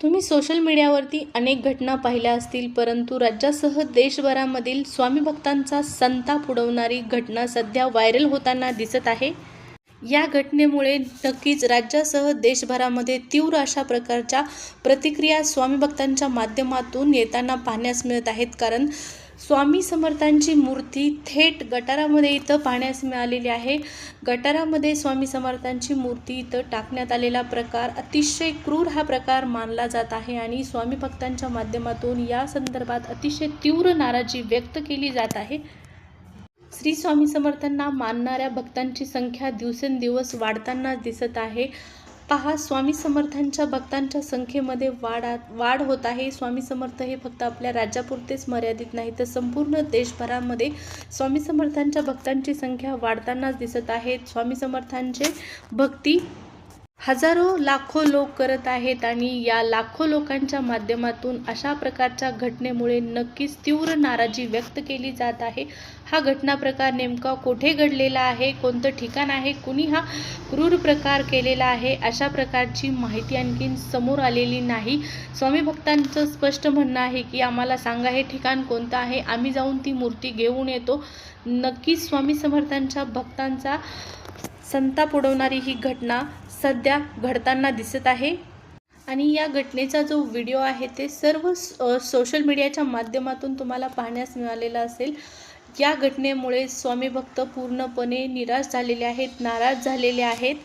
तुम्ही सोशल मीडियावरती अनेक घटना पाहिल्या असतील, परंतु राज्यासह देशभरामधील स्वामी भक्तांचा संताप उडवणारी घटना सध्या व्हायरल होताना दिसत आहे. या घटनेमुळे नक्कीच राज्यासह देशभरामध्ये तीव्र अशा प्रकारच्या प्रतिक्रिया स्वामी भक्तांच्या माध्यमातून येताना पाहण्यास मिळत आहेत. कारण स्वामी समर्थांची मूर्ती थेट गटारामध्ये इथं पाहण्यास मिळालेली आहे. गटारामध्ये स्वामी समर्थांची मूर्ती इथं टाकण्यात आलेला प्रकार अतिशय क्रूर हा प्रकार मानला जात आहे आणि स्वामी भक्तांच्या माध्यमातून या संदर्भात अतिशय तीव्र नाराजी व्यक्त केली जात आहे. श्री स्वामी समर्थांना मानणाऱ्या भक्तांची संख्या दिवसेंदिवस वाढताना दिसत आहे. पहा, स्वामी समर्थांच्या भक्तांच्या संख्येमध्ये वाढ होत आहे. स्वामी समर्थ हे फक्त आपल्या राज्यापुरतेच मर्यादित नाही, तर संपूर्ण देशभरामध्ये स्वामी समर्थांच्या भक्तांची संख्या वाढतानाच दिसत आहे. स्वामी समर्थांचे भक्ती हजारो लाखो लोक करत आहेत आणि या लाखो लोकांच्या माध्यमातून अशा प्रकारच्या घटनेमुळे नक्कीच तीव्र नाराजी व्यक्त केली जात आहे. हा घटना प्रकार नेमका कोठे घडलेला आहे, कोणतं ठिकाण आहे, कुणी हा क्रूर प्रकार केलेला आहे, अशा प्रकारची माहिती आणखीन समोर आलेली नाही. स्वामी भक्तांचं स्पष्ट म्हणणं आहे की आम्हाला सांगा हे ठिकाण कोणतं आहे, आम्ही जाऊन ती मूर्ती घेऊन येतो. नक्कीच स्वामी समर्थांच्या भक्तांचा संताप उडवणारी ही घटना सध्या घडताना दिसत आहे आणि या घटनेचा जो व्हिडिओ आहे ते सर्व सोशल मीडियाच्या माध्यमातून तुम्हाला पाहण्यास मिळालेला असेल. या घटनेमुळे स्वामी भक्त पूर्णपणे निराश झालेले आहेत, नाराज झालेले आहेत.